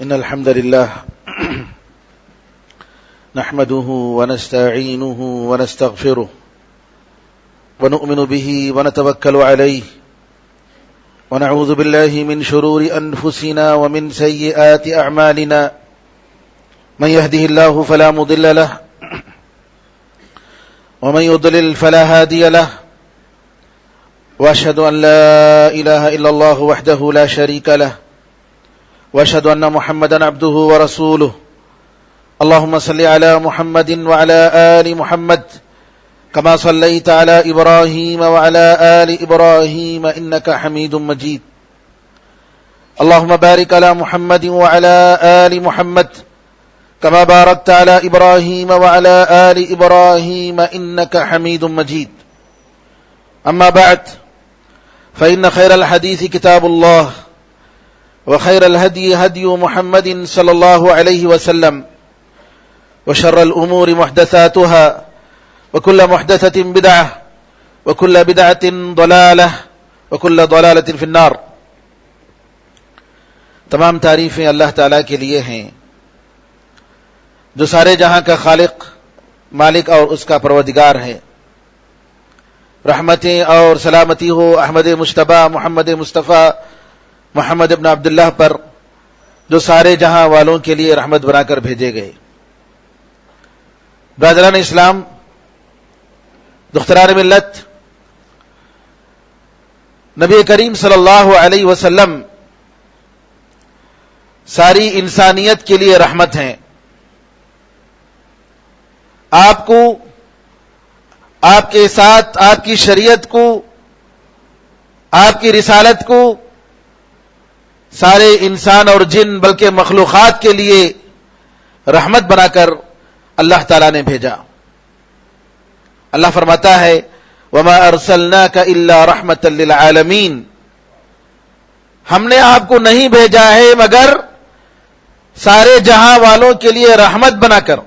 إن الحمد لله نحمده ونستعينه ونستغفره ونؤمن به ونتوكل عليه ونعوذ بالله من شرور أنفسنا ومن سيئات أعمالنا من يهده الله فلا مضل له ومن يضلل فلا هادي له وأشهد أن لا إله إلا الله وحده لا شريك له وأشهد أن محمدا عبده ورسوله اللهم صل على محمد وعلى آل محمد كما صليت على إبراهيم وعلى آل إبراهيم إنك حميد مجيد اللهم بارك على محمد وعلى آل محمد كما باركت على إبراهيم وعلى آل إبراهيم إنك حميد مجيد أما بعد فإن خير الحديث كتاب الله وخير الهدي هدي محمد صلى الله عليه وسلم وشر الأمور محدثاتها وكل محدثة بدعة وكل بدعة ضلالة وكل ضلالة في النار. تمام تعریفیں اللہ تعالیٰ کے لیے ہیں جو سارے جہاں کا خالق، مالک اور اس کا پروردگار ہے. رحمتیں اور سلامتی ہو احمد مجتبیٰ محمد مصطفیٰ محمد ابن عبداللہ پر جو سارے جہاں والوں کے لیے رحمت بنا کر بھیجے گئے. برادران اسلام، دختران ملت، نبی کریم صلی اللہ علیہ وسلم ساری انسانیت کے لیے رحمت ہیں. آپ کو، آپ کے ساتھ آپ کی شریعت کو، آپ کی رسالت کو سارے انسان اور جن بلکہ مخلوقات کے لیے رحمت بنا کر اللہ تعالیٰ نے بھیجا. اللہ فرماتا ہے وَمَا أَرْسَلْنَاكَ إِلَّا رَحْمَةً لِلْعَالَمِينَ، ہم نے آپ کو نہیں بھیجا ہے مگر سارے جہاں والوں کے لیے رحمت بنا کر.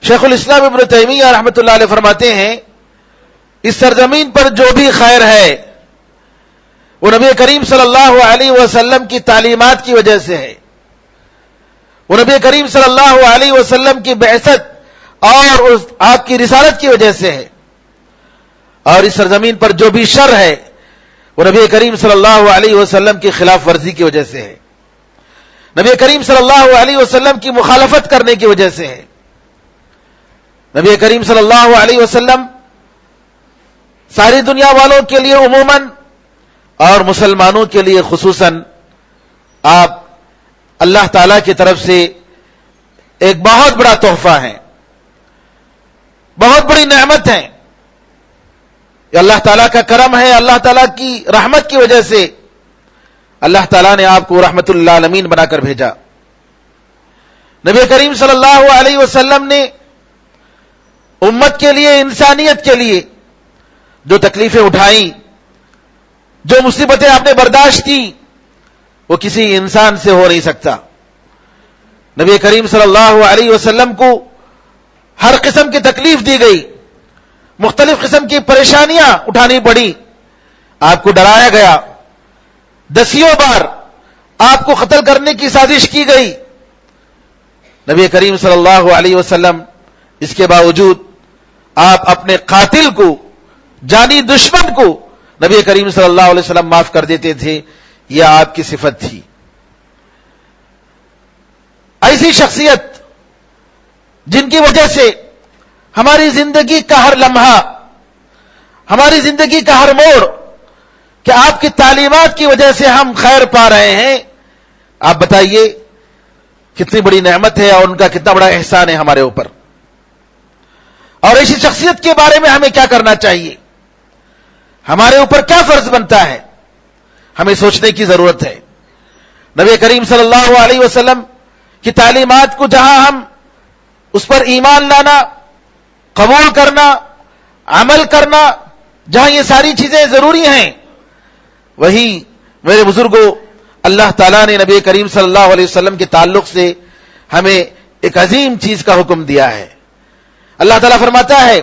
شیخ الاسلام ابن تیمیہ رحمۃ اللہ علیہ فرماتے ہیں اس سرزمین پر جو بھی خیر ہے وہ نبی کریم صلی اللہ علیہ وسلم کی تعلیمات کی وجہ سے ہے، وہ نبی کریم صلی اللہ علیہ وسلم کی بعثت اور آپ کی رسالت کی وجہ سے ہے. اور اس سرزمین پر جو بھی شر ہے وہ نبی کریم صلی اللہ علیہ وسلم کی خلاف ورزی کی وجہ سے ہے، نبی کریم صلی اللہ علیہ وسلم کی مخالفت کرنے کی وجہ سے ہے. نبی کریم صلی اللہ علیہ وسلم ساری دنیا والوں کے لیے عموماً اور مسلمانوں کے لیے خصوصاً آپ اللہ تعالی کی طرف سے ایک بہت بڑا تحفہ ہیں، بہت بڑی نعمت ہیں. یہ اللہ تعالیٰ کا کرم ہے، اللہ تعالیٰ کی رحمت کی وجہ سے اللہ تعالیٰ نے آپ کو رحمت للعالمین بنا کر بھیجا. نبی کریم صلی اللہ علیہ وسلم نے امت کے لیے، انسانیت کے لیے جو تکلیفیں اٹھائیں، جو مصیبتیں آپ نے برداشت کی، وہ کسی انسان سے ہو نہیں سکتا. نبی کریم صلی اللہ علیہ وسلم کو ہر قسم کی تکلیف دی گئی، مختلف قسم کی پریشانیاں اٹھانی پڑی، آپ کو ڈرایا گیا، دسیوں بار آپ کو قتل کرنے کی سازش کی گئی. نبی کریم صلی اللہ علیہ وسلم اس کے باوجود آپ اپنے قاتل کو، جانی دشمن کو نبی کریم صلی اللہ علیہ وسلم معاف کر دیتے تھے. یہ آپ کی صفت تھی. ایسی شخصیت جن کی وجہ سے ہماری زندگی کا ہر لمحہ، ہماری زندگی کا ہر موڑ، کہ آپ کی تعلیمات کی وجہ سے ہم خیر پا رہے ہیں. آپ بتائیے کتنی بڑی نعمت ہے اور ان کا کتنا بڑا احسان ہے ہمارے اوپر. اور ایسی شخصیت کے بارے میں ہمیں کیا کرنا چاہیے، ہمارے اوپر کیا فرض بنتا ہے، ہمیں سوچنے کی ضرورت ہے. نبی کریم صلی اللہ علیہ وسلم کی تعلیمات کو جہاں ہم اس پر ایمان لانا، قبول کرنا، عمل کرنا، جہاں یہ ساری چیزیں ضروری ہیں، وہی میرے بزرگوں اللہ تعالیٰ نے نبی کریم صلی اللہ علیہ وسلم کے تعلق سے ہمیں ایک عظیم چیز کا حکم دیا ہے. اللہ تعالیٰ فرماتا ہے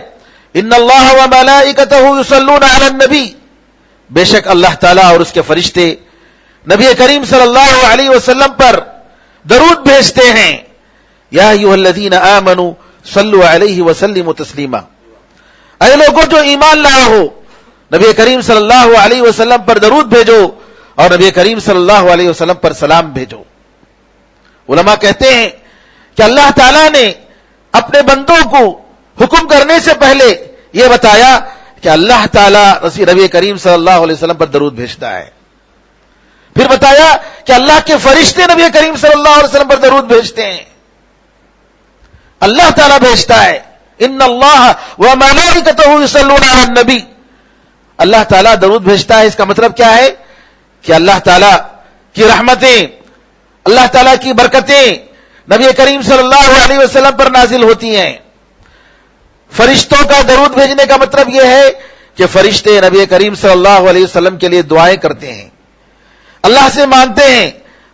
ان اللہ وملائکتہ یصلون علی النبی، بے شک اللہ تعالیٰ اور اس کے فرشتے نبی کریم صلی اللہ علیہ وسلم پر درود بھیجتے ہیں. یا ایھا الذین آمنوا صلوا علیہ وسلموا تسلیما. اے لوگوں جو ایمان لائے ہو, نبی کریم صلی اللہ علیہ وسلم پر درود بھیجو اور نبی کریم صلی اللہ علیہ وسلم پر سلام بھیجو. علماء کہتے ہیں کہ اللہ تعالیٰ نے اپنے بندوں کو حکم کرنے سے پہلے یہ بتایا کہ اللہ تعالیٰ نبی کریم صلی اللہ علیہ وسلم پر درود بھیجتا ہے. پھر بتایا کہ اللہ کے فرشتے نبی کریم صلی اللہ علیہ وسلم پر درود بھیجتے ہیں. اللہ تعالیٰ بھیجتا ہے. ان اللہ وملائکتہ یصلون علی النبی. اللہ تعالیٰ درود بھیجتا ہے. اس کا مطلب کیا ہے کہ اللہ تعالیٰ کی رحمتیں, اللہ تعالیٰ کی برکتیں نبی کریم صلی اللہ علیہ وسلم پر نازل ہوتی ہیں. فرشتوں کا درود بھیجنے کا مطلب یہ ہے کہ فرشتے نبی کریم صلی اللہ علیہ وسلم کے لیے دعائیں کرتے ہیں, اللہ سے مانگتے ہیں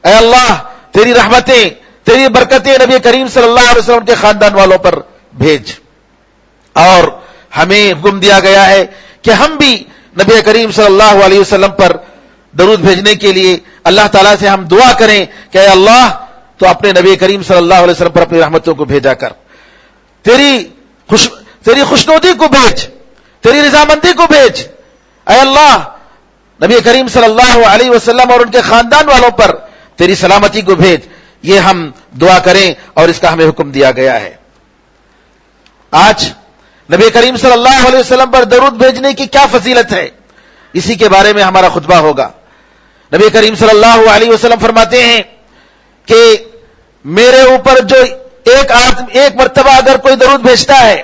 اے اللہ تیری رحمتیں, تیری برکتیں نبی کریم صلی اللہ علیہ وسلم کے خاندان والوں پر بھیج. اور ہمیں حکم دیا گیا ہے کہ ہم بھی نبی کریم صلی اللہ علیہ وسلم پر درود بھیجنے کے لیے اللہ تعالیٰ سے ہم دعا کریں کہ اے اللہ تو اپنے نبی کریم صلی اللہ علیہ وسلم پر اپنی رحمتوں کو بھیجا کر, تیری خوشنودی کو بھیج, تیری رضامندی کو بھیج. اے اللہ نبی کریم صلی اللہ علیہ وسلم اور ان کے خاندان والوں پر تیری سلامتی کو بھیج. یہ ہم دعا کریں اور اس کا ہمیں حکم دیا گیا ہے. آج نبی کریم صلی اللہ علیہ وسلم پر درود بھیجنے کی کیا فضیلت ہے, اسی کے بارے میں ہمارا خطبہ ہوگا. نبی کریم صلی اللہ علیہ وسلم فرماتے ہیں کہ میرے اوپر جو ایک مرتبہ اگر کوئی درود بھیجتا ہے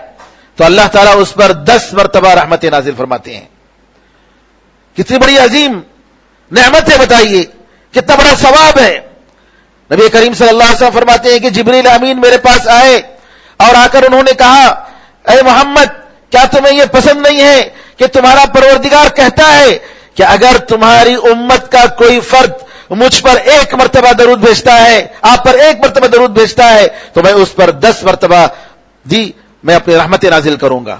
تو اللہ تعالیٰ اس پر 10 مرتبہ رحمتیں نازل فرماتے ہیں. کتنی بڑی عظیم نعمت ہے, بتائیے کتنا بڑا ثواب ہے. نبی کریم صلی اللہ علیہ وسلم فرماتے ہیں کہ جبریل امین میرے پاس آئے اور آ کر انہوں نے کہا اے محمد کیا تمہیں یہ پسند نہیں ہے کہ تمہارا پروردگار کہتا ہے کہ اگر تمہاری امت کا کوئی فرد مجھ پر 1 مرتبہ درود بھیجتا ہے, آپ پر 1 مرتبہ درود بھیجتا ہے تو میں اس پر 10 مرتبہ میں اپنی رحمتیں نازل کروں گا,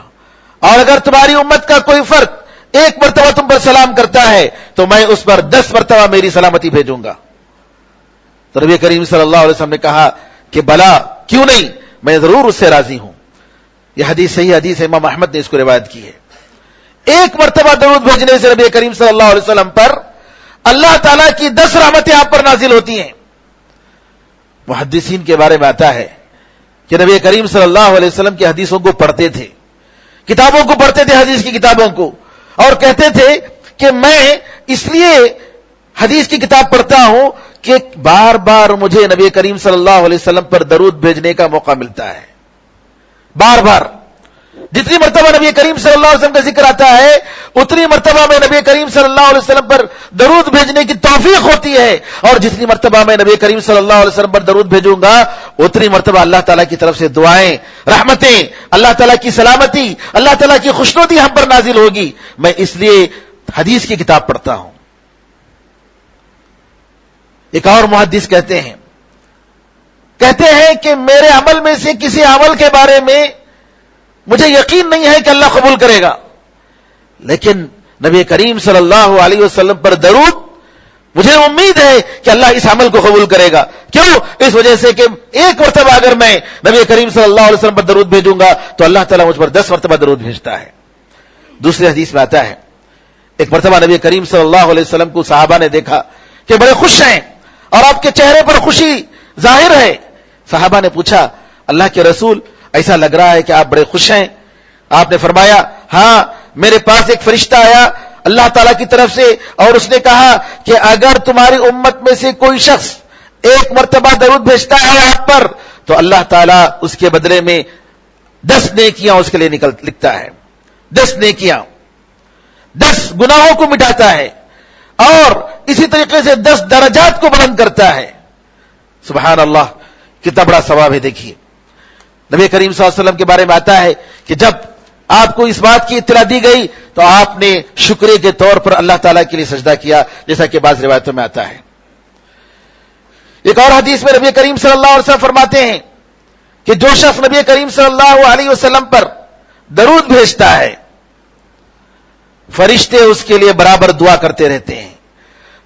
اور اگر تمہاری امت کا کوئی فرد 1 مرتبہ تم پر سلام کرتا ہے تو میں اس پر 10 مرتبہ میری سلامتی بھیجوں گا. تو نبی کریم صلی اللہ علیہ وسلم نے کہا کہ بلا کیوں نہیں, میں ضرور اس سے راضی ہوں. یہ حدیث صحیح حدیث ہے, امام احمد نے اس کو روایت کی ہے. 1 مرتبہ درود بھیجنے سے نبی کریم صلی اللہ علیہ وسلم پر اللہ تعالیٰ کی 10 رحمتیں آپ پر نازل ہوتی ہیں. محدثین کے بارے میں آتا ہے کہ نبی کریم صلی اللہ علیہ وسلم کی حدیثوں کو پڑھتے تھے, کتابوں کو پڑھتے تھے, حدیث کی کتابوں کو, اور کہتے تھے کہ میں اس لیے حدیث کی کتاب پڑھتا ہوں کہ بار بار مجھے نبی کریم صلی اللہ علیہ وسلم پر درود بھیجنے کا موقع ملتا ہے. بار بار جتنی مرتبہ نبی کریم صلی اللہ علیہ وسلم کا ذکر آتا ہے اتنی مرتبہ میں نبی کریم صلی اللہ علیہ وسلم پر درود بھیجنے کی توفیق ہوتی ہے, اور جتنی مرتبہ میں نبی کریم صلی اللہ علیہ وسلم پر درود بھیجوں گا اتنی مرتبہ اللہ تعالیٰ کی طرف سے دعائیں, رحمتیں, اللہ تعالیٰ کی سلامتی, اللہ تعالیٰ کی خوشنودی ہم پر نازل ہوگی. میں اس لیے حدیث کی کتاب پڑھتا ہوں. ایک اور محدث کہتے ہیں کہ میرے عمل میں سے کسی عمل کے بارے میں مجھے یقین نہیں ہے کہ اللہ قبول کرے گا, لیکن نبی کریم صلی اللہ علیہ وسلم پر درود مجھے امید ہے کہ اللہ اس عمل کو قبول کرے گا. کیوں؟ اس وجہ سے کہ 1 مرتبہ اگر میں نبی کریم صلی اللہ علیہ وسلم پر درود بھیجوں گا تو اللہ تعالیٰ مجھ پر 10 مرتبہ درود بھیجتا ہے. دوسری حدیث میں آتا ہے ایک مرتبہ نبی کریم صلی اللہ علیہ وسلم کو صحابہ نے دیکھا کہ بڑے خوش ہیں اور آپ کے چہرے پر خوشی ظاہر ہے. صحابہ نے پوچھا اللہ کے رسول ایسا لگ رہا ہے کہ آپ بڑے خوش ہیں. آپ نے فرمایا ہاں, میرے پاس ایک فرشتہ آیا اللہ تعالیٰ کی طرف سے اور اس نے کہا کہ اگر تمہاری امت میں سے کوئی شخص 1 مرتبہ درود بھیجتا ہے آپ پر تو اللہ تعالیٰ اس کے بدلے میں 10 نیکیاں اس کے لیے لکھتا ہے. 10 نیکیاں, 10 گناہوں کو مٹاتا ہے اور اسی طریقے سے 10 درجات کو بلند کرتا ہے. سبحان اللہ, کتنا بڑا ثواب ہے. دیکھیے نبی کریم صلی اللہ علیہ وسلم کے بارے میں آتا ہے کہ جب آپ کو اس بات کی اطلاع دی گئی تو آپ نے شکریہ کے طور پر اللہ تعالیٰ کے لیے سجدہ کیا, جیسا کہ بعض روایتوں میں آتا ہے. ایک اور حدیث میں نبی کریم صلی اللہ علیہ وسلم فرماتے ہیں کہ جو شخص نبی کریم صلی اللہ علیہ وسلم پر درود بھیجتا ہے فرشتے اس کے لیے برابر دعا کرتے رہتے ہیں.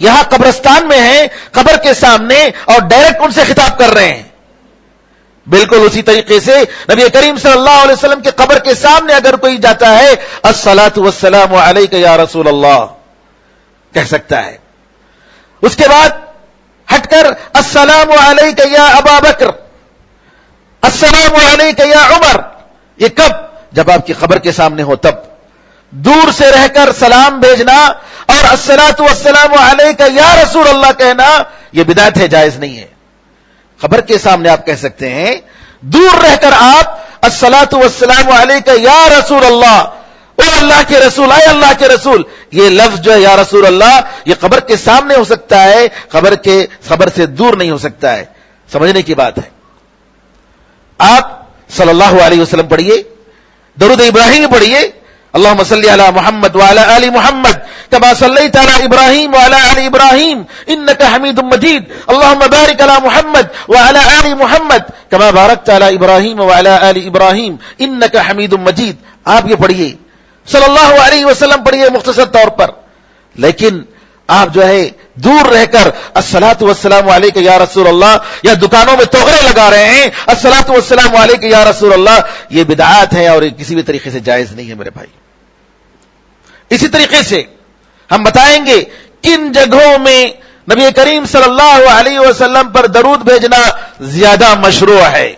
یہاں قبرستان میں ہیں، قبر کے سامنے، اور ڈائریکٹ ان سے خطاب کر رہے ہیں. بالکل اسی طریقے سے نبی کریم صلی اللہ علیہ وسلم کے قبر کے سامنے اگر کوئی جاتا ہے الصلاۃ والسلام علیک یا رسول اللہ کہہ سکتا ہے. اس کے بعد ہٹ کر السلام علیک یا ابا بکر، السلام علیک یا عمر. یہ کب؟ جب آپ کی قبر کے سامنے ہو تب. دور سے رہ کر سلام بھیجنا اور الصلاۃ والسلام علیک یا رسول اللہ کہنا یہ بدعت ہے، جائز نہیں ہے. قبر کے سامنے آپ کہہ سکتے ہیں، دور رہ کر آپ الصلاۃ والسلام علیک یا رسول اللہ، او اللہ کے رسول، اے اللہ کے رسول. یہ لفظ جو ہے یا رسول اللہ یہ قبر کے سامنے ہو سکتا ہے، قبر سے دور نہیں ہو سکتا ہے. سمجھنے کی بات ہے. آپ صلی اللہ علیہ وسلم پڑھیے، درود ابراہیم پڑھیے. اللهم صل على محمد وعلى آل محمد كما صليت على إبراهيم وعلى آل إبراهيم إنك حميد مجيد. اللهم بارك على محمد وعلى آل محمد كما باركت على إبراهيم وعلى آل إبراهيم إنك حميد مجيد. آپ یہ پڑھیے، صلی اللہ علیہ وسلم پڑھیے مختصر طور پر. لیکن آپ جو ہے دور رہ کر الصلاۃ والسلام علیک یا رسول اللہ، یا دکانوں میں توغرے لگا رہے ہیں الصلاۃ والسلام علیک یا رسول اللہ، یہ بدعات ہے اور کسی بھی طریقے سے جائز نہیں ہے میرے بھائی. اسی طریقے سے ہم بتائیں گے کن جگہوں میں نبی کریم صلی اللہ علیہ وسلم پر درود بھیجنا زیادہ مشروع ہے.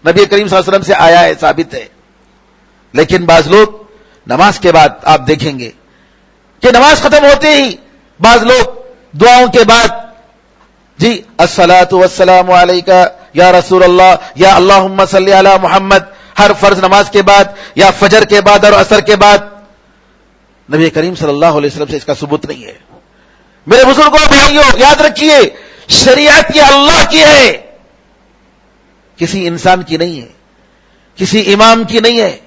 نبی کریم صلی اللہ علیہ وسلم سے آیا ہے، ثابت ہے. لیکن بعض لوگ نماز کے بعد آپ دیکھیں گے کہ نماز ختم ہوتے ہی بعض لوگ دعاؤں کے بعد جی الصلاۃ والسلام علیک یا رسول اللہ یا اللہم صلی علی محمد، ہر فرض نماز کے بعد یا فجر کے بعد اور عصر کے بعد. نبی کریم صلی اللہ علیہ وسلم سے اس کا ثبوت نہیں ہے. میرے بزرگوں بھائیوں یاد رکھیے، شریعت یہ اللہ کی ہے، کسی انسان کی نہیں ہے، کسی امام کی نہیں ہے،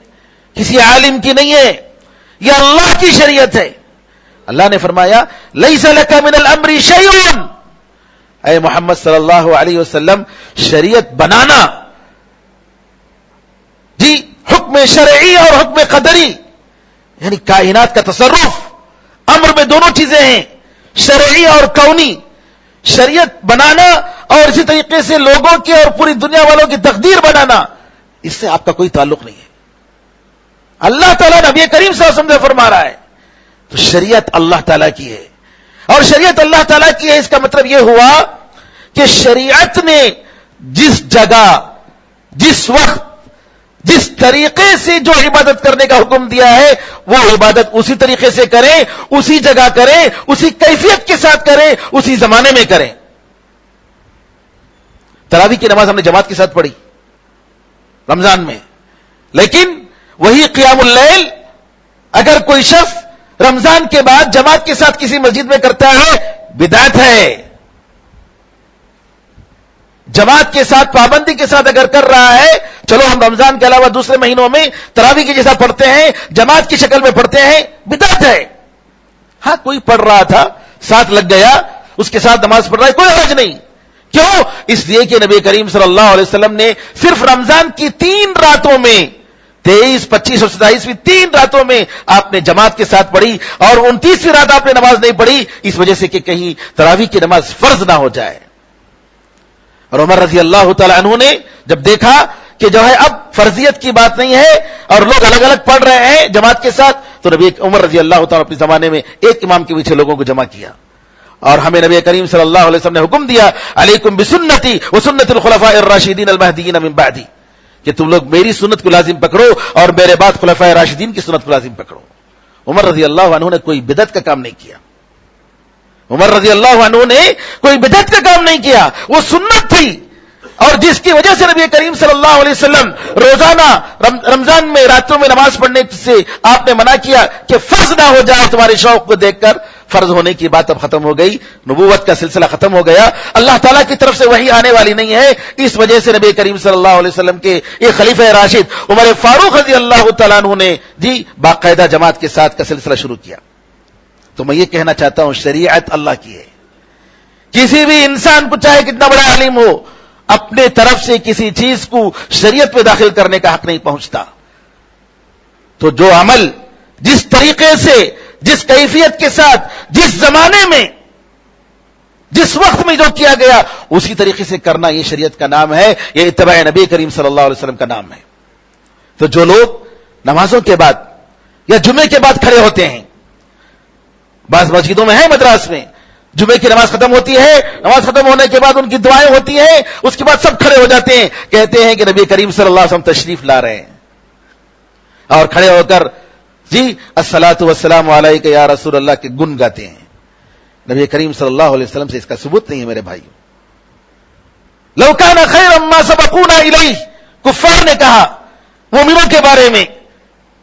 کسی عالم کی نہیں ہے. یہ اللہ کی شریعت ہے. اللہ نے فرمایا لیس لک من الامر شیء. اے محمد صلی اللہ علیہ وسلم، شریعت بنانا جی حکم شرعی اور حکم قدری، یعنی کائنات کا تصرف، امر میں دونوں چیزیں ہیں، شرعی اور کونی. شریعت بنانا اور اسی طریقے سے لوگوں کی اور پوری دنیا والوں کی تقدیر بنانا، اس سے آپ کا کوئی تعلق نہیں ہے. اللہ تعالیٰ نبی کریم صلی اللہ علیہ وسلم سے فرما رہا ہے. تو شریعت اللہ تعالیٰ کی ہے، اور شریعت اللہ تعالیٰ کی ہے اس کا مطلب یہ ہوا کہ شریعت نے جس جگہ، جس وقت، جس طریقے سے جو عبادت کرنے کا حکم دیا ہے وہ عبادت اسی طریقے سے کریں، اسی جگہ کریں، اسی کیفیت کے ساتھ کریں، اسی زمانے میں کریں. تراویح کی نماز ہم نے جماعت کے ساتھ پڑھی رمضان میں، لیکن وہی قیام اللیل اگر کوئی شخص رمضان کے بعد جماعت کے ساتھ کسی مسجد میں کرتا ہے بدعت ہے. جماعت کے ساتھ پابندی کے ساتھ اگر کر رہا ہے، چلو ہم رمضان کے علاوہ دوسرے مہینوں میں تراویح کے جیسا پڑھتے ہیں، جماعت کی شکل میں پڑھتے ہیں، بدعت ہے. ہاں کوئی پڑھ رہا تھا ساتھ لگ گیا، اس کے ساتھ نماز پڑھ رہا ہے، کوئی حرج نہیں. کیوں؟ اس لیے کہ نبی کریم صلی اللہ علیہ وسلم نے صرف رمضان کی 3 راتوں میں 23، 25 اور 27ویں 3 راتوں میں آپ نے جماعت کے ساتھ پڑھی، اور 29ویں رات آپ نے نماز نہیں پڑھی اس وجہ سے کہ کہیں تراویح کی نماز فرض نہ ہو جائے. اور عمر رضی اللہ تعالی عنہ نے جب دیکھا کہ جو ہے اب فرضیت کی بات نہیں ہے اور لوگ الگ الگ پڑھ رہے ہیں جماعت کے ساتھ، تو نبی عمر رضی اللہ تعالی اپنے زمانے میں ایک امام کے پیچھے لوگوں کو جمع کیا. اور ہمیں نبی کریم صلی اللہ علیہ وسلم نے حکم دیا علیکم بسنتی وسنت الخلفاء الراشدین المہدیین من بعدی، کہ تم لوگ میری سنت کو لازم پکڑو اور میرے بعد خلفائے راشدین کی سنت کو لازم پکڑو. عمر رضی اللہ عنہ نے کوئی بدعت کا کام نہیں کیا. عمر رضی اللہ عنہ نے کوئی بدعت کا کام نہیں کیا، وہ سنت تھی. اور جس کی وجہ سے نبی کریم صلی اللہ علیہ وسلم روزانہ رمضان میں راتوں میں نماز پڑھنے سے آپ نے منع کیا کہ فرض نہ ہو جائے. تمہارے شوق کو دیکھ کر فرض ہونے کی بات اب ختم ہو گئی، نبوت کا سلسلہ ختم ہو گیا، اللہ تعالیٰ کی طرف سے وحی آنے والی نہیں ہے. اس وجہ سے نبی کریم صلی اللہ علیہ وسلم کے ایک خلیفہ راشد عمر فاروق رضی اللہ تعالیٰ عنہ نے جی باقاعدہ جماعت کے ساتھ کا سلسلہ شروع کیا. تو میں یہ کہنا چاہتا ہوں شریعت اللہ کی ہے. کسی بھی انسان کو چاہے کتنا بڑا عالم ہو، اپنے طرف سے کسی چیز کو شریعت میں داخل کرنے کا حق نہیں پہنچتا. تو جو عمل جس طریقے سے، جس کیفیت کے ساتھ، جس زمانے میں جس وقت میں جو کیا گیا اسی طریقے سے کرنا، یہ شریعت کا نام ہے، یہ اتباع نبی کریم صلی اللہ علیہ وسلم کا نام ہے۔ تو جو لوگ نمازوں کے بعد یا جمعے کے بعد کھڑے ہوتے ہیں، بعض مسجدوں میں ہے مدراس میں جمعے کی نماز ختم ہوتی ہے، نماز ختم ہونے کے بعد ان کی دعائیں ہوتی ہیں، اس کے بعد سب کھڑے ہو جاتے ہیں، کہتے ہیں کہ نبی کریم صلی اللہ علیہ وسلم تشریف لا رہے ہیں، اور کھڑے ہو کر جی الصلاۃ والسلام علیک یا رسول اللہ کے گن گاتے ہیں۔ نبی کریم صلی اللہ علیہ وسلم سے اس کا ثبوت نہیں ہے میرے بھائی۔ لو کان خیرا ما سبقونا الیہ، کفار نے کہا مومنوں کے بارے میں،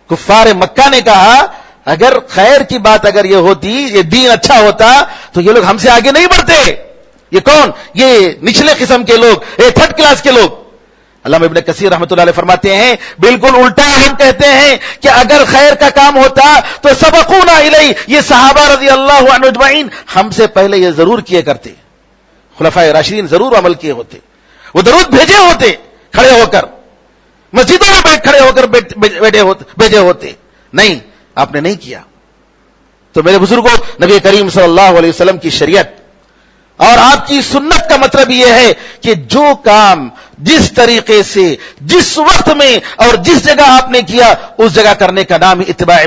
کفار مکہ نے کہا اگر خیر کی بات اگر یہ ہوتی، یہ دین اچھا ہوتا تو یہ لوگ ہم سے آگے نہیں بڑھتے۔ یہ کون؟ یہ نچلے قسم کے لوگ، یہ تھرڈ کلاس کے لوگ۔ علامہ ابن کثیر رحمۃ اللہ علیہ فرماتے ہیں بالکل الٹا ہم کہتے ہیں کہ اگر خیر کا کام ہوتا تو سبقونا الیہ، یہ صحابہ رضی اللہ عنہ اجمعین ہم سے پہلے یہ ضرور کیے کرتے، خلفائے راشدین ضرور عمل کیے ہوتے، وہ درود بھیجے ہوتے، کھڑے ہو کر مسجدوں میں کھڑے ہو کر بھیجے ہوتے، نہیں آپ نے نہیں کیا۔ تو میرے بزرگوں، نبی کریم صلی اللہ علیہ وسلم کی شریعت اور آپ کی سنت کا مطلب یہ ہے کہ جو کام جس طریقے سے جس وقت میں اور جس جگہ آپ نے کیا اس جگہ کرنے کا نام اتباع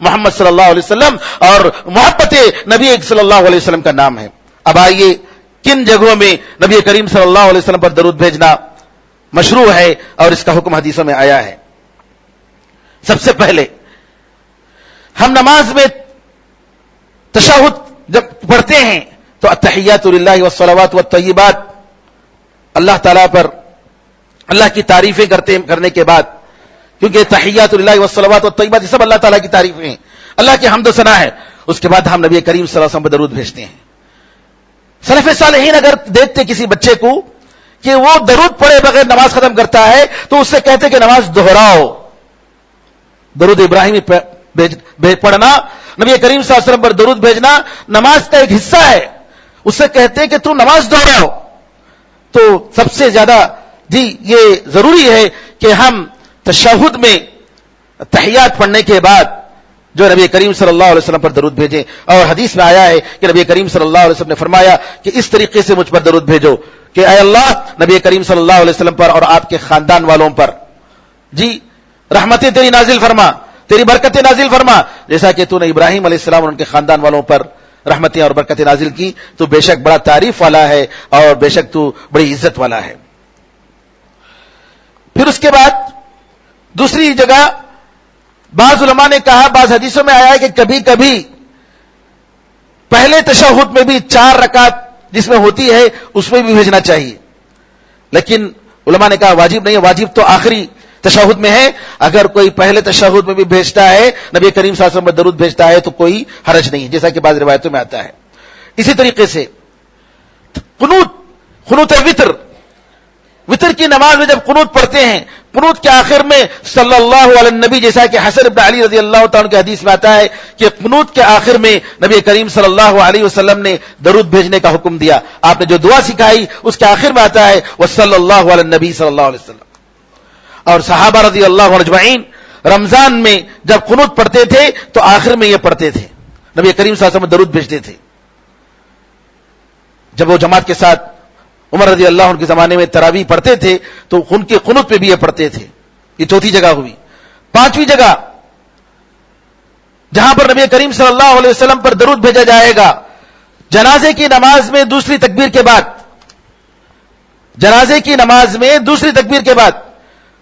محمد صلی اللہ علیہ وسلم اور محبت نبی صلی اللہ علیہ وسلم کا نام ہے۔ اب آئیے کن جگہوں میں نبی کریم صلی اللہ علیہ وسلم پر درود بھیجنا مشروع ہے اور اس کا حکم حدیثوں میں آیا ہے۔ سب سے پہلے ہم نماز میں تشہد جب پڑھتے ہیں تو التحیات للہ والصلوات والطیبات، اللہ تعالیٰ پر اللہ کی تعریفیں کرنے کے بعد، کیونکہ تحیات للہ والصلوات والطیبات یہ سب اللہ تعالیٰ کی تعریفیں ہیں، اللہ کی حمد و ثنا ہے، اس کے بعد ہم نبی کریم صلی اللہ علیہ وسلم پر درود بھیجتے ہیں۔ سلف صالحین اگر دیکھتے کسی بچے کو کہ وہ درود پڑھے بغیر نماز ختم کرتا ہے تو اس سے کہتے کہ نماز دہراؤ۔ درود ابراہیمی پڑھنا، نبی کریم صلی اللہ علیہ وسلم پر درود بھیجنا نماز کا ایک حصہ ہے، اس سے کہتے ہیں کہ تو نماز دہراؤ۔ تو سب سے زیادہ جی یہ ضروری ہے کہ ہم تشہد میں تحیات پڑھنے کے بعد جو نبی کریم صلی اللہ علیہ وسلم پر درود بھیجیں، اور حدیث میں آیا ہے کہ نبی کریم صلی اللہ علیہ وسلم نے فرمایا کہ اس طریقے سے مجھ پر درود بھیجو کہ اے اللہ نبی کریم صلی اللہ علیہ وسلم پر اور آپ کے خاندان والوں پر جی رحمتیں تیری نازل فرما، تیری برکتیں نازل فرما، جیسا کہ تو نے ابراہیم علیہ السلام اور ان کے خاندان والوں پر رحمتیں اور برکتیں نازل کی، تو بے شک بڑا تعریف والا ہے اور بے شک تو بڑی عزت والا ہے۔ پھر اس کے بعد دوسری جگہ بعض علماء نے کہا، بعض حدیثوں میں آیا ہے کہ کبھی کبھی پہلے تشہد میں بھی 4 رکعت جس میں ہوتی ہے اس میں بھی بھیجنا چاہیے، لیکن علماء نے کہا واجب نہیں ہے، واجب تو آخری تشہد میں ہے۔ اگر کوئی پہلے تشہد میں بھی بھیجتا ہے، نبی کریم صلی اللہ علیہ وسلم پر درود بھیجتا ہے تو کوئی حرج نہیں، جیسا کہ بعض روایتوں میں آتا ہے۔ اسی طریقے سے قنوت وتر کی نماز میں جب قنوت پڑھتے ہیں، قنوت کے آخر میں صلی اللہ علیہ نبی، جیسا کہ حسن بن علی رضی اللہ تعالیٰ کے حدیث میں آتا ہے کہ قنوت کے آخر میں نبی کریم صلی اللہ علیہ وسلم نے درود بھیجنے کا حکم دیا۔ آپ نے جو دعا سکھائی اس کے آخر میں آتا ہے وصلی اللہ علیہ نبی صلی اللہ علیہ وسلم۔ اور صحابہ رضی اللہ عنہ اجمعین رمضان میں جب قنوت پڑھتے تھے تو آخر میں یہ پڑھتے تھے، نبی کریم صلی اللہ علیہ وسلم درود بھیجتے تھے۔ جب وہ جماعت کے ساتھ عمر رضی اللہ عنہ کے زمانے میں تراویح پڑھتے تھے تو ان کے قنوت پہ بھی یہ پڑھتے تھے۔ یہ چوتھی جگہ ہوئی۔ 5ویں جگہ جہاں پر نبی کریم صلی اللہ علیہ وسلم پر درود بھیجا جائے گا، جنازے کی نماز میں دوسری تکبیر کے بعد، جنازے کی نماز میں دوسری تکبیر کے بعد،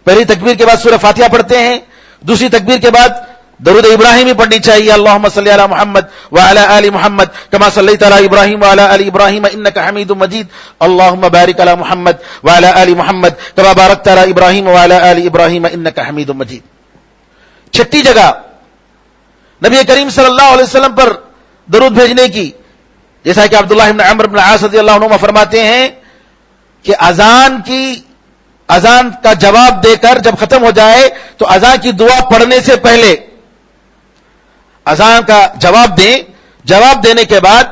پہلی تکبیر کے بعد سورہ فاتحہ پڑھتے ہیں، دوسری تکبیر کے بعد درود ابراہیمی پڑھنی چاہیے، اللہم صلی علی محمد وعلی آل محمد کما صلیت علی ابراہیم وعلی آل ابراہیم انک حمید مجید، اللہم بارک علی محمد وعلی آل محمد کما بارکت علی ابراہیم وعلی آل ابراہیم انک حمید مجید۔ 6 جگہ نبی کریم صلی اللہ علیہ وسلم پر درود بھیجنے کی، جیسا کہ عبداللہ بن عمرو بن العاص رضی اللہ عنہما فرماتے ہیں کہ اذان کا جواب دے کر جب ختم ہو جائے تو اذان کی دعا پڑھنے سے پہلے اذان کا جواب دیں، جواب دینے کے بعد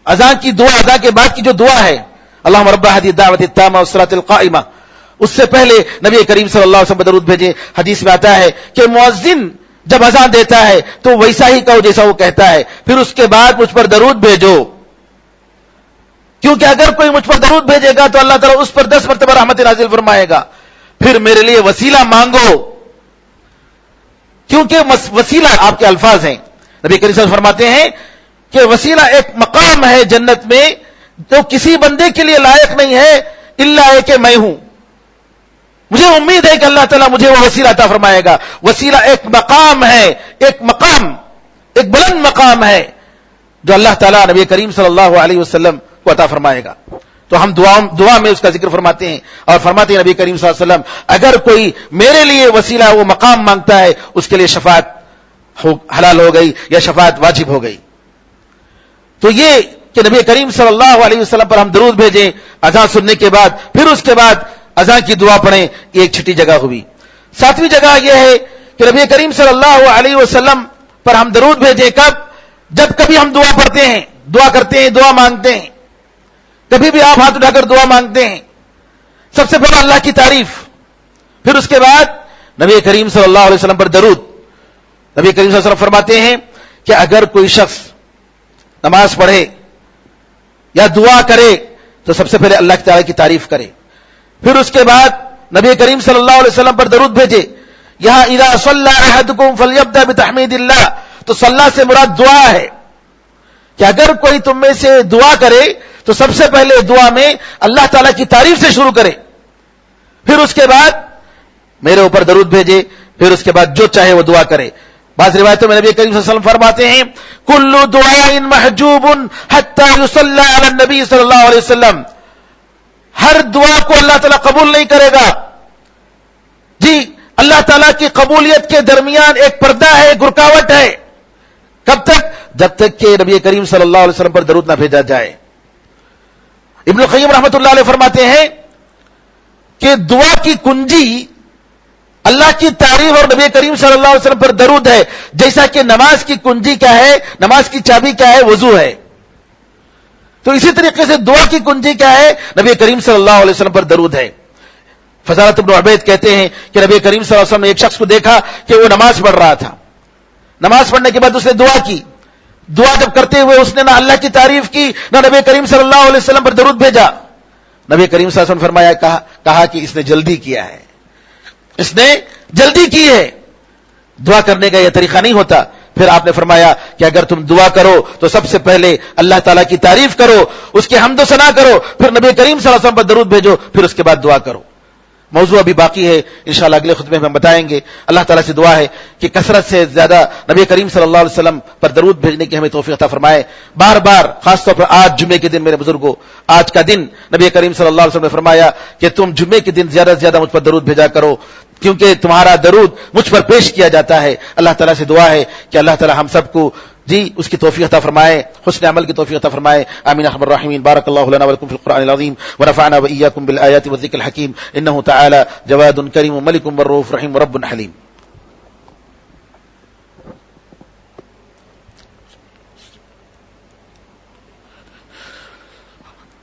اذان کی دعا، اذان کے بعد کی جو دعا ہے اللہم رب هذه الدعوة التامة والصلاة القائمة، اس سے پہلے نبی کریم صلی اللہ علیہ وسلم پر درود بھیجیں۔ حدیث میں آتا ہے کہ مؤذن جب اذان دیتا ہے تو ویسا ہی کہو جیسا وہ کہتا ہے، پھر اس کے بعد مجھ پر درود بھیجو، کیونکہ اگر کوئی مجھ پر درود بھیجے گا تو اللہ تعالیٰ اس پر 10 مرتبہ رحمت نازل فرمائے گا. پھر میرے لیے وسیلہ مانگو, کیونکہ وسیلہ آپ کے الفاظ ہیں. نبی کریم صلی اللہ علیہ وسلم فرماتے ہیں کہ وسیلہ ایک مقام ہے جنت میں جو کسی بندے کے لیے لائق نہیں ہے الا ہے کہ میں ہوں. مجھے امید ہے کہ اللہ تعالیٰ مجھے وہ وسیلہ عطا فرمائے گا. وسیلہ ایک مقام ہے, ایک بلند مقام ہے جو اللہ تعالیٰ نبی کریم صلی اللہ علیہ وسلم کو عطا فرمائے گا. تو ہم دعا میں اس کا ذکر فرماتے ہیں اور فرماتے ہیں نبی کریم صلی اللہ علیہ وسلم اگر کوئی میرے لیے وسیلہ وہ مقام مانگتا ہے اس کے لیے شفاعت حلال ہو گئی یا شفاعت واجب ہو گئی. تو یہ کہ نبی کریم صلی اللہ علیہ وسلم پر ہم درود بھیجیں اذان سننے کے بعد, پھر اس کے بعد اذان کی دعا پڑھیں, یہ ایک چھٹی جگہ ہوئی. 7ویں جگہ یہ ہے کہ نبی کریم صلی اللہ علیہ وسلم پر ہم درود بھیجیں کب؟ جب کبھی ہم دعا پڑھتے ہیں, دعا کرتے ہیں, دعا مانگتے ہیں, کبھی بھی آپ ہاتھ اٹھا کر دعا مانگتے ہیں, سب سے پہلے اللہ کی تعریف, پھر اس کے بعد نبی کریم صلی اللہ علیہ وسلم پر درود. نبی کریم صلی اللہ علیہ وسلم فرماتے ہیں کہ اگر کوئی شخص نماز پڑھے یا دعا کرے تو سب سے پہلے اللہ تعالیٰ کی تعریف کرے, پھر اس کے بعد نبی کریم صلی اللہ علیہ وسلم پر درود بھیجے. یہاں اذا صلی احدکم فلیبدأ بتحمید اللہ, تو صلی سے مراد دعا ہے کہ اگر کوئی تم میں سے دعا کرے تو سب سے پہلے دعا میں اللہ تعالیٰ کی تعریف سے شروع کرے, پھر اس کے بعد میرے اوپر درود بھیجے, پھر اس کے بعد جو چاہے وہ دعا کرے. بعض روایتوں میں نبی کریم صلی اللہ علیہ وسلم فرماتے ہیں کل دعاء محجوب حتی یصلی علی النبی صلی اللہ علیہ وسلم, ہر دعا کو اللہ تعالیٰ قبول نہیں کرے گا. جی, اللہ تعالیٰ کی قبولیت کے درمیان ایک پردہ ہے, ایک رکاوٹ ہے. کب تک؟ جب تک کہ نبی کریم صلی اللہ علیہ وسلم پر درود نہ بھیجا جائے. ابن القیم رحمۃ اللہ علیہ فرماتے ہیں کہ دعا کی کنجی اللہ کی تعریف اور نبی کریم صلی اللہ علیہ وسلم پر درود ہے, جیسا کہ نماز کی کنجی کیا ہے, نماز کی چابی کیا ہے, وضو ہے. تو اسی طریقے سے دعا کی کنجی کیا ہے, نبی کریم صلی اللہ علیہ وسلم پر درود ہے. فضالت ابن عبید کہتے ہیں کہ نبی کریم صلی اللہ علیہ وسلم نے ایک شخص کو دیکھا کہ وہ نماز پڑھ رہا تھا. نماز پڑھنے کے بعد اس نے دعا کی. دعا جب کرتے ہوئے اس نے نہ اللہ کی تعریف کی نہ نبی کریم صلی اللہ علیہ وسلم پر درود بھیجا. نبی کریم صلی اللہ علیہ وسلم فرمایا, کہا کہ اس نے جلدی کیا ہے, اس نے جلدی کی ہے. دعا کرنے کا یہ طریقہ نہیں ہوتا. پھر آپ نے فرمایا کہ اگر تم دعا کرو تو سب سے پہلے اللہ تعالیٰ کی تعریف کرو, اس کے حمد و ثنا کرو, پھر نبی کریم صلی اللہ علیہ وسلم پر درود بھیجو, پھر اس کے بعد دعا کرو. موضوع ابھی باقی ہے, انشاءاللہ اگلے خطبے میں ہم بتائیں گے. اللہ تعالیٰ سے دعا ہے کہ کثرت سے زیادہ نبی کریم صلی اللہ علیہ وسلم پر درود بھیجنے کی ہمیں توفیق عطا فرمائے. بار بار, خاص طور پر آج جمعے کے دن میرے بزرگوں, آج کا دن نبی کریم صلی اللہ علیہ وسلم نے فرمایا کہ تم جمعے کے دن زیادہ سے زیادہ مجھ پر درود بھیجا کرو, کیونکہ تمہارا درود مجھ پر پیش کیا جاتا ہے. اللہ تعالیٰ سے دعا ہے کہ اللہ تعالیٰ ہم سب کو اس کی توفیق عطا فرمائے, حسن عمل کی توفیق عطا فرمائے. آمین ارحم الراحمین. بارک اللہ لنا ولکم فی القرآن العظیم ونفعنا وإیاکم بالآیات والذکر الحکیم. انہ تعالی جواد کریم ملک رؤوف رحیم رب حلیم.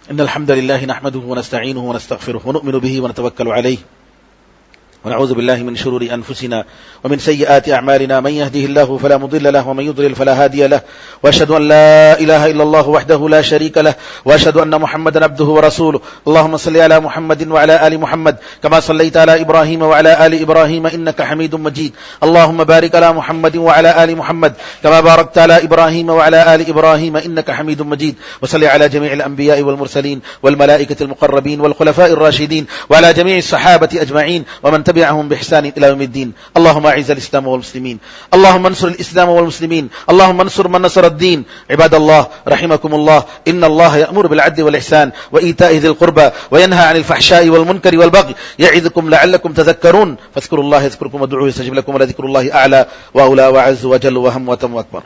ان الحمد لله نحمده ونستعينه ونستغفره ونؤمن به ونتوكل عليه ونعوذ بالله من شرور أنفسنا ومن سيئات أعمالنا. من يهده الله فلا مضل له ومن يضلل فلا هادي له, وأشهد أن لا إله إلا الله وحده لا شريك له, وأشهد أن محمدا عبده ورسوله. اللهم صل على محمد وعلى آل محمد كما صليت على إبراهيم وعلى آل إبراهيم إنك حميد مجيد. اللهم بارك على محمد وعلى آل محمد كما باركت على إبراهيم وعلى آل إبراهيم إنك حميد مجيد. وصل على جميع الأنبياء والمرسلين والملائكة المقربين والخلفاء الراشدين وعلى جميع الصحابة أجمعين ومن تبعهم بإحسان إلى يوم الدين. اللهم أعز الإسلام والمسلمين, اللهم انصر الإسلام والمسلمين, اللهم انصر من نصر الدين. عباد الله رحمكم الله, إن الله يأمر بالعدل والإحسان وإيتاء ذي القربى وينهى عن الفحشاء والمنكر والبغي يعظكم لعلكم تذكرون. فاذكروا الله يذكركم وادعوه يستجب لكم ولذكر الله أعلى وأولى وأعز وجل وهم وتم وأكبر.